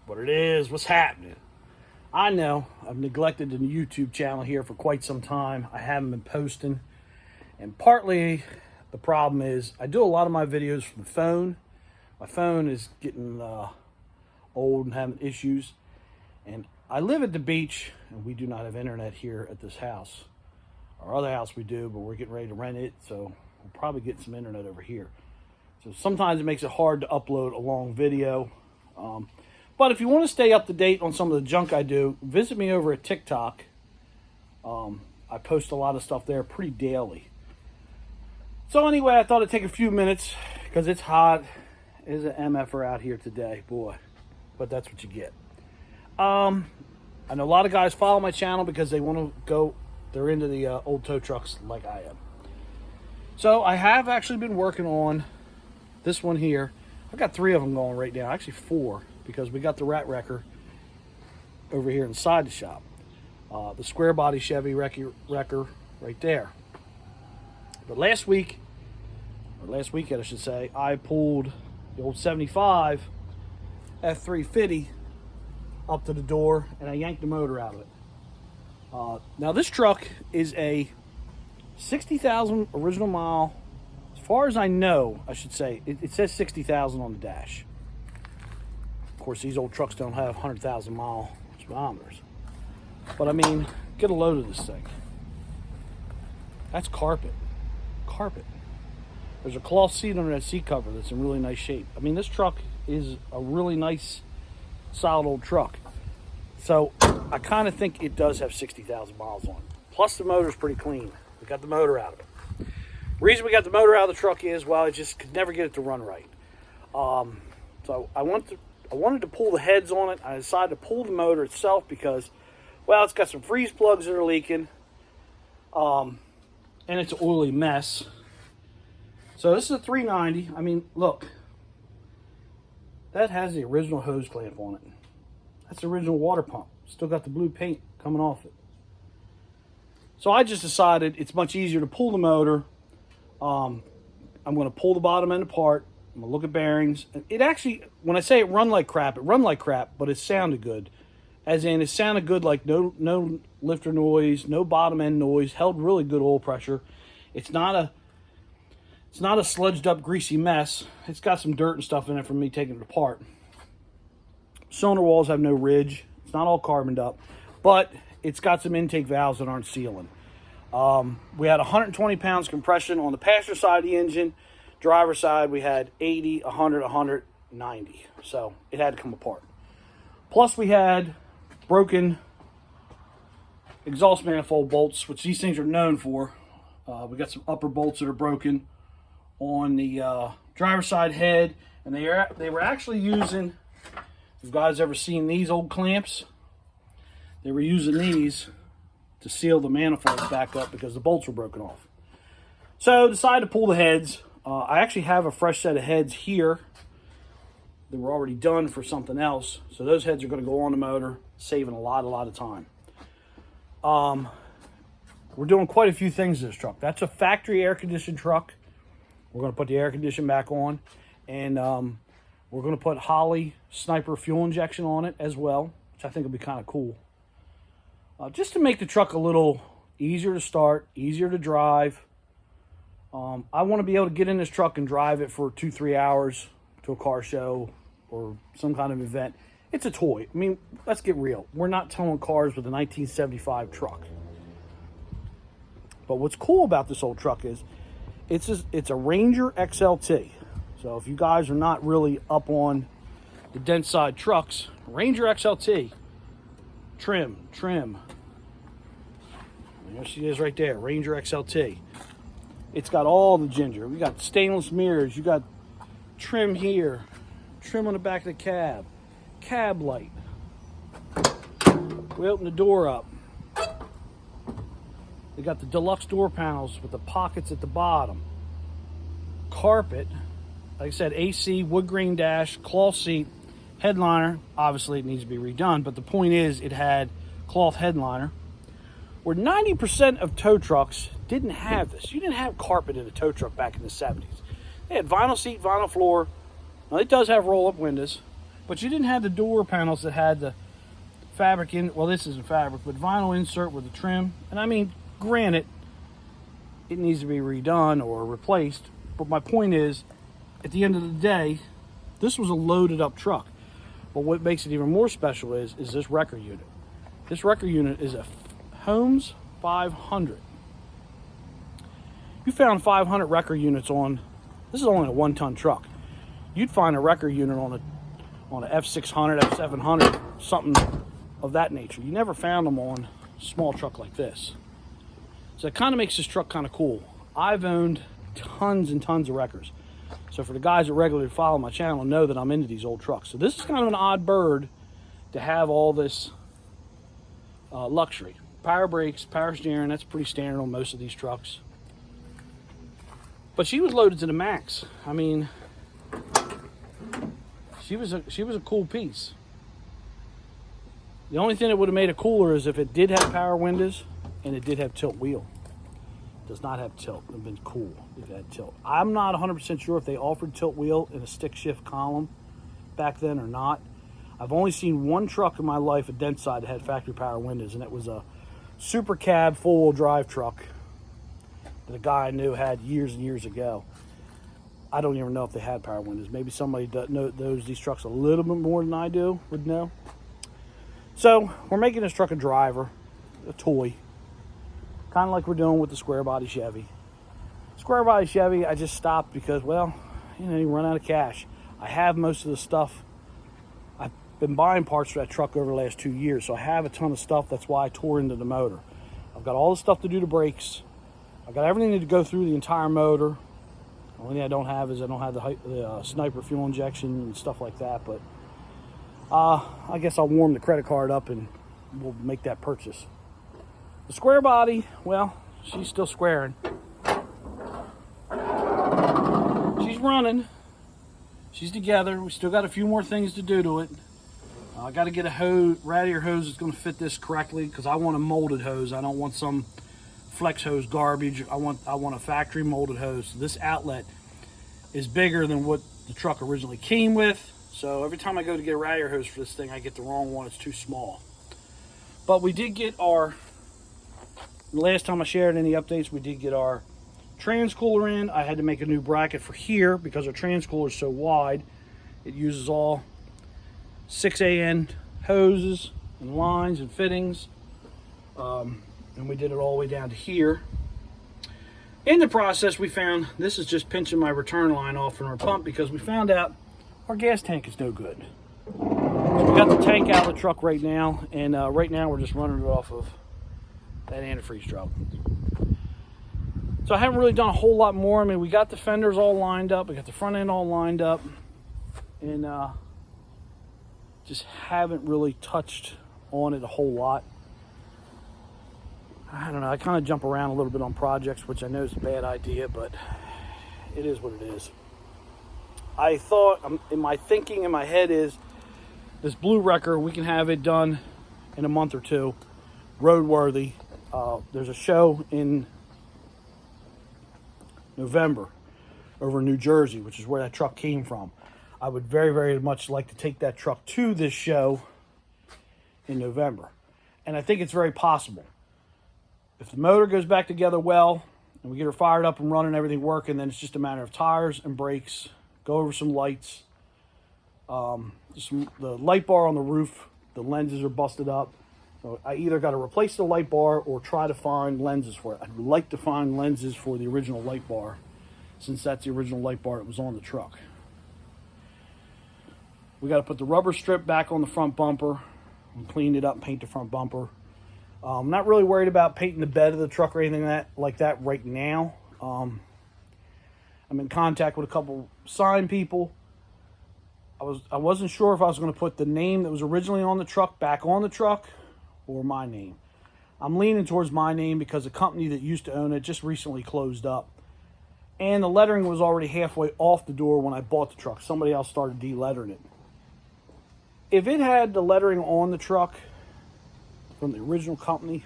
what it is, what's happening. I know I've neglected the YouTube channel here for quite some time. I haven't been posting, and partly the problem is I do a lot of my videos from the phone. My phone is getting old and having issues, and I live at the beach, and we do not have internet here at this house. Our other house we do, but we're getting ready to rent it, so we'll probably get some internet over here. So sometimes it makes it hard to upload a long video. But if you want to stay up to date on some of the junk I do, visit me over at TikTok. I post a lot of stuff there pretty daily. So anyway, I thought I'd take a few minutes because it's hot. It is an MFer out here today, boy. But that's what you get. I know a lot of guys follow my channel because they want to go, they're into the old tow trucks like I am. So I have actually been working on this one here. I've got 3 of them going right now, actually 4, because we got the rat wrecker over here inside the shop. The square body Chevy wrecker right there. But last weekend I should say, I pulled the old 75 F350 up to the door and I yanked the motor out of it. Now this truck is a 60,000 original mile. As far as I know, I should say, it says 60,000 on the dash. Of course, these old trucks don't have 100,000 mile speedometers. But I mean, get a load of this thing. That's carpet. Carpet. There's a cloth seat under that seat cover that's in really nice shape. I mean, this truck is a really nice, solid old truck. So I kind of think it does have 60,000 miles on it. Plus the motor's pretty clean. We got the motor out of it. Reason we got the motor out of the truck is, well, I just could never get it to run right. So I wanted to pull the heads on it. I decided to pull the motor itself because, well, it's got some freeze plugs that are leaking. And it's an oily mess. So this is a 390. I mean, look. That has the original hose clamp on it. That's the original water pump. Still got the blue paint coming off it. So I just decided it's much easier to pull the motor. I'm going to pull the bottom end apart. I'm going to look at bearings. It actually, when I say it run like crap, but it sounded good. As in, it sounded good, like no lifter noise, no bottom end noise, held really good oil pressure. It's not a sludged up greasy mess. It's got some dirt and stuff in it from me taking it apart. Cylinder walls have no ridge. It's not all carboned up, but it's got some intake valves that aren't sealing. We had 120 pounds compression on the passenger side of the engine. Driver side, we had 80, 100, 190. So it had to come apart. Plus we had broken exhaust manifold bolts, which these things are known for. We got some upper bolts that are broken on the driver's side head, and they were actually using, if you guys ever seen these old clamps, they were using these to seal the manifolds back up because the bolts were broken off. So decided to pull the heads. I actually have a fresh set of heads here. They were already done for something else, so those heads are going to go on the motor, saving a lot of time. We're doing quite a few things to this truck. That's a factory air-conditioned truck. We're going to put the air condition back on, and we're going to put Holley Sniper fuel injection on it as well, which I think will be kind of cool. Just to make the truck a little easier to start, easier to drive. I want to be able to get in this truck and drive it for 2-3 hours to a car show or some kind of event. It's a toy. I mean, let's get real. We're not towing cars with a 1975 truck. But what's cool about this old truck is it's a Ranger XLT. So if you guys are not really up on the dense side trucks, Ranger XLT, trim. There she is right there, Ranger XLT. It's got all the ginger. We got stainless mirrors. You got trim here, trim on the back of the cab light. We open the door up. They got the deluxe door panels with the pockets at the bottom. Carpet, like I said, AC, wood grain dash, cloth seat, headliner. Obviously it needs to be redone, but the point is it had cloth headliner. Where 90% of tow trucks didn't have this. You didn't have carpet in a tow truck back in the 70s. They had vinyl seat, vinyl floor. Now it does have roll-up windows. But you didn't have the door panels that had the fabric in, well, this isn't fabric, but vinyl insert with the trim. And I mean, granted, it needs to be redone or replaced. But my point is, at the end of the day, this was a loaded up truck. But what makes it even more special is this wrecker unit. This wrecker unit is a Holmes 500. You found 500 wrecker units on, this is only a 1-ton truck. You'd find a wrecker unit on a F600, F700, something of that nature. You never found them on a small truck like this. So it kind of makes this truck kind of cool. I've owned tons and tons of wreckers. So for the guys that regularly follow my channel know that I'm into these old trucks. So this is kind of an odd bird to have all this luxury. Power brakes, power steering, that's pretty standard on most of these trucks. But she was loaded to the max. I mean, she was a cool piece. The only thing that would have made it cooler is if it did have power windows and it did have tilt wheel. Does not have tilt. It would have been cool if it had tilt. I'm not 100% sure if they offered tilt wheel in a stick shift column back then or not. I've only seen one truck in my life, a dent side, that had factory power windows, and it was a super cab full-wheel drive truck that a guy I knew had years and years ago. I don't even know if they had power windows. Maybe somebody that knows these trucks a little bit more than I do would know. So we're making this truck a driver, a toy, kind of like we're doing with the square body Chevy. Square body Chevy, I just stopped because, well, you run out of cash. I have most of the stuff. I've been buying parts for that truck over the last 2 years, so I have a ton of stuff. That's why I tore into the motor. I've got all the stuff to do the brakes. I've got everything to go through the entire motor. The only thing I don't have is I don't have the sniper fuel injection and stuff like that, but I guess I'll warm the credit card up and we'll make that purchase. The square body, well, she's still squaring. She's running. She's together. We still got a few more things to do to it. I got to get a hose, radiator hose that's going to fit this correctly because I want a molded hose. I don't want some flex hose garbage. I want a factory molded hose. So this outlet is bigger than what the truck originally came with. So every time I go to get a radiator hose for this thing, I get the wrong one. It's too small. But we did get our, last time I shared any updates, we did get our trans cooler in. I had to make a new bracket for here because our trans cooler is so wide. It uses all 6AN hoses and lines and fittings. And we did it all the way down to here. In the process, we found, this is just pinching my return line off from our pump because we found out our gas tank is no good. So we got the tank out of the truck right now, and right now we're just running it off of that antifreeze drop. So I haven't really done a whole lot more. I mean, we got the fenders all lined up, we got the front end all lined up, and just haven't really touched on it a whole lot. I don't know, I kind of jump around a little bit on projects, which I know is a bad idea, but it is what it is. I thought, in my thinking in my head is, this blue wrecker, we can have it done in a month or two, roadworthy. There's a show in November over in New Jersey, which is where that truck came from. I would very, very much like to take that truck to this show in November. And I think it's very possible. If the motor goes back together well, and we get her fired up and running, everything working, then it's just a matter of tires and brakes, go over some lights. The light bar on the roof, the lenses are busted up. So I either got to replace the light bar or try to find lenses for it. I'd like to find lenses for the original light bar, since that's the original light bar that was on the truck. We got to put the rubber strip back on the front bumper and clean it up and paint the front bumper. I'm not really worried about painting the bed of the truck or anything like that right now. I'm in contact with a couple sign people. I wasn't sure if I was going to put the name that was originally on the truck back on the truck or my name. I'm leaning towards my name because the company that used to own it just recently closed up. And the lettering was already halfway off the door when I bought the truck. Somebody else started de-lettering it. If it had the lettering on the truck from the original company,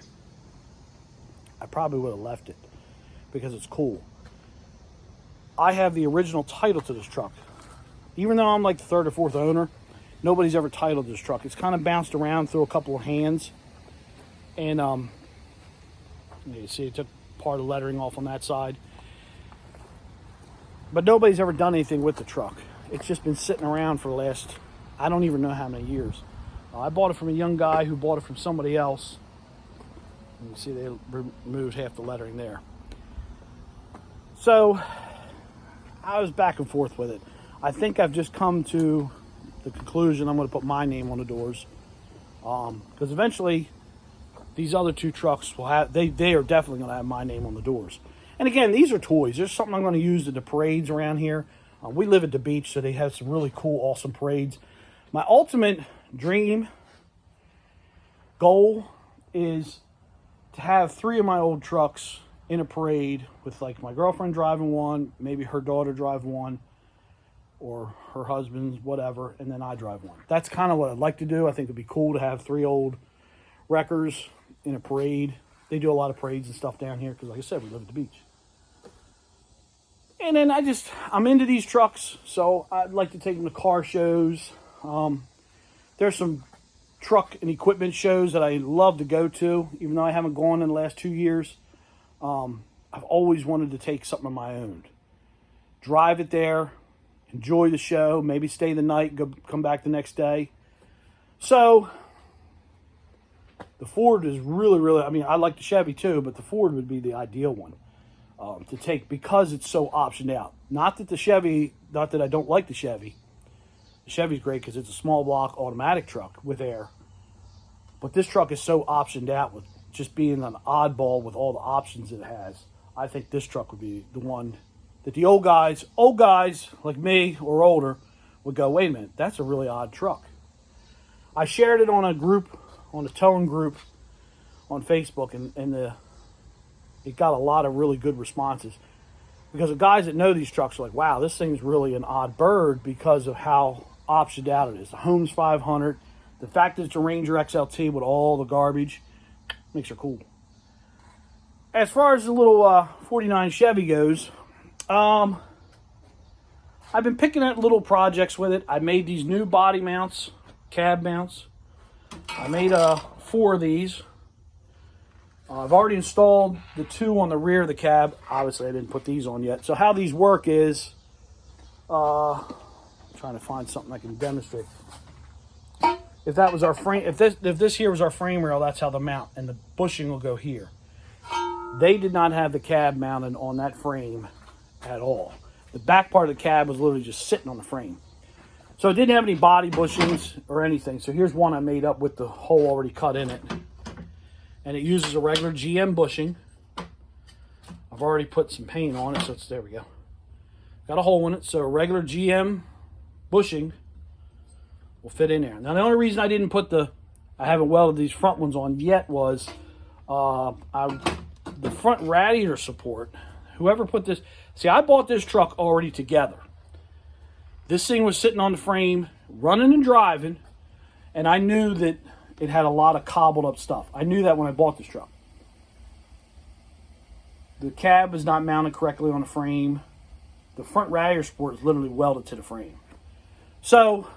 I probably would have left it because it's cool. I have the original title to this truck. Even though I'm like the third or fourth owner, Nobody's ever titled this truck. It's kind of bounced around through a couple of hands. And you see it took part of the lettering off on that side. But nobody's ever done anything with the truck. It's just been sitting around for the last, I don't even know how many years. I bought it from a young guy who bought it from somebody else. You see they removed half the lettering there. So I was back and forth with it. I think I've just come to the conclusion I'm going to put my name on the doors. Because eventually these other two trucks will have, they are definitely going to have my name on the doors. And again, these are toys. There's something I'm going to use at the parades around here. We live at the beach, so they have some really cool, awesome parades. My ultimate dream goal is to have 3 of my old trucks in a parade with like my girlfriend driving one, maybe her daughter driving one, or her husband's, whatever, and then I drive one. That's kind of what I'd like to do. I think it'd be cool to have 3 old wreckers in a parade. They do a lot of parades and stuff down here because, like I said, we live at the beach. And then I'm into these trucks, so I'd like to take them to car shows. There's some truck and equipment shows that I love to go to, even though I haven't gone in the last 2 years. I've always wanted to take something of my own. Drive it there, enjoy the show, maybe stay the night, come back the next day. So the Ford is really, I mean, I like the Chevy too, but the Ford would be the ideal one to take because it's so optioned out. Not that I don't like the Chevy. The Chevy's great because it's a small block automatic truck with air. But this truck is so optioned out with just being an oddball with all the options it has. I think this truck would be the one that the old guys like me or older would go, wait a minute, that's a really odd truck. I shared it on a group, on a towing group on Facebook, and it got a lot of really good responses. Because the guys that know these trucks are like, wow, this thing's really an odd bird because of how optioned out it is. The Holmes 500, the fact that it's a Ranger XLT with all the garbage, makes her cool. As far as the little 49 Chevy goes, I've been picking at little projects with it. I made these new body mounts, cab mounts. I made 4 of these. I've already installed the 2 on the rear of the cab. Obviously, I didn't put these on yet. So how these work is, I'm trying to find something I can demonstrate. If that was our frame, if this here was our frame rail, that's how the mount, and the bushing will go here. They did not have the cab mounted on that frame at all. The back part of the cab was literally just sitting on the frame. So it didn't have any body bushings or anything. So here's one I made up with the hole already cut in it. And it uses a regular GM bushing. I've already put some paint on it, so there we go. Got a hole in it, so a regular GM bushing will fit in there. Now the only reason I didn't put I haven't welded these front ones on yet was the front radiator support. Whoever put this, see, I bought this truck already together. This thing was sitting on the frame, running and driving, and I knew that it had a lot of cobbled up stuff. I knew that when I bought this truck. The cab is not mounted correctly on the frame. The front radiator support is literally welded to the frame. So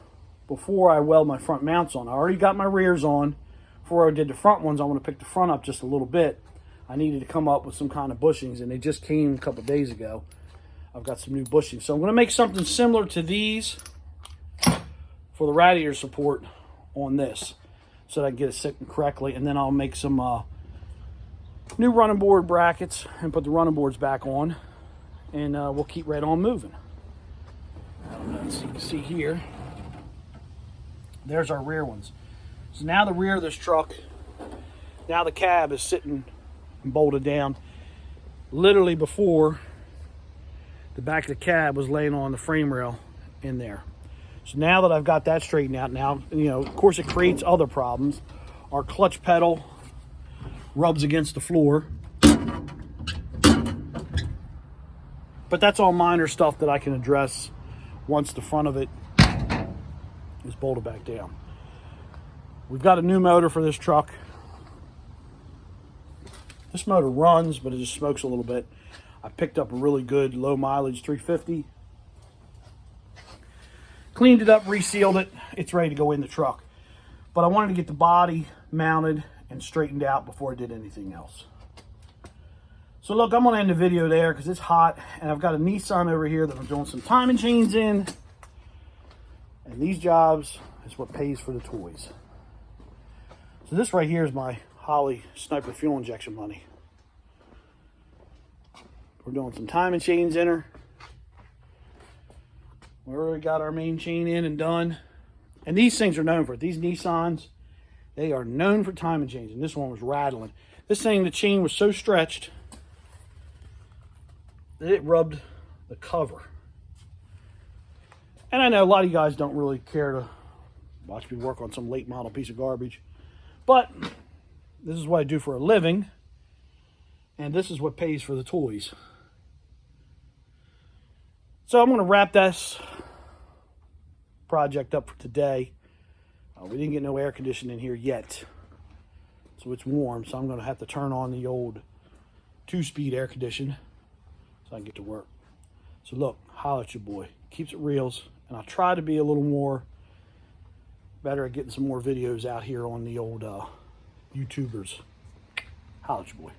before I weld my front mounts on, I already got my rears on. Before I did the front ones, I want to pick the front up just a little bit. I needed to come up with some kind of bushings, and they just came a couple days ago. I've got some new bushings. So I'm going to make something similar to these for the radiator support on this, so that I can get it sitting correctly. And then I'll make some new running board brackets and put the running boards back on, and we'll keep right on moving. So you can see here, there's our rear ones. So now the rear of this truck, now the cab is sitting and bolted down. Literally before, the back of the cab was laying on the frame rail in there. So now that I've got that straightened out, now, you know, of course it creates other problems. Our clutch pedal rubs against the floor. But that's all minor stuff that I can address once the front of it is bolted back down. We've got a new motor for this truck. This motor runs, but it just smokes a little bit. I picked up a really good low mileage 350. Cleaned it up, resealed it. It's ready to go in the truck. But I wanted to get the body mounted and straightened out before I did anything else. So look, I'm gonna end the video there because it's hot, and I've got a Nissan over here that I'm doing some timing chains in. And these jobs is what pays for the toys. So this right here is my Holley Sniper fuel injection money. We're doing some timing chains in her. We already got our main chain in and done. And these things are known for it. These Nissans, they are known for timing chains. And this one was rattling. This thing, the chain was so stretched that it rubbed the cover. And I know a lot of you guys don't really care to watch me work on some late model piece of garbage. But this is what I do for a living. And this is what pays for the toys. So I'm going to wrap this project up for today. We didn't get no air conditioning in here yet. So it's warm. So I'm going to have to turn on the old 2-speed air condition so I can get to work. So look, holla at your boy. Keeps it reals. And I'll try to be a little more better at getting some more videos out here on the old YouTubers. Holla at your boy.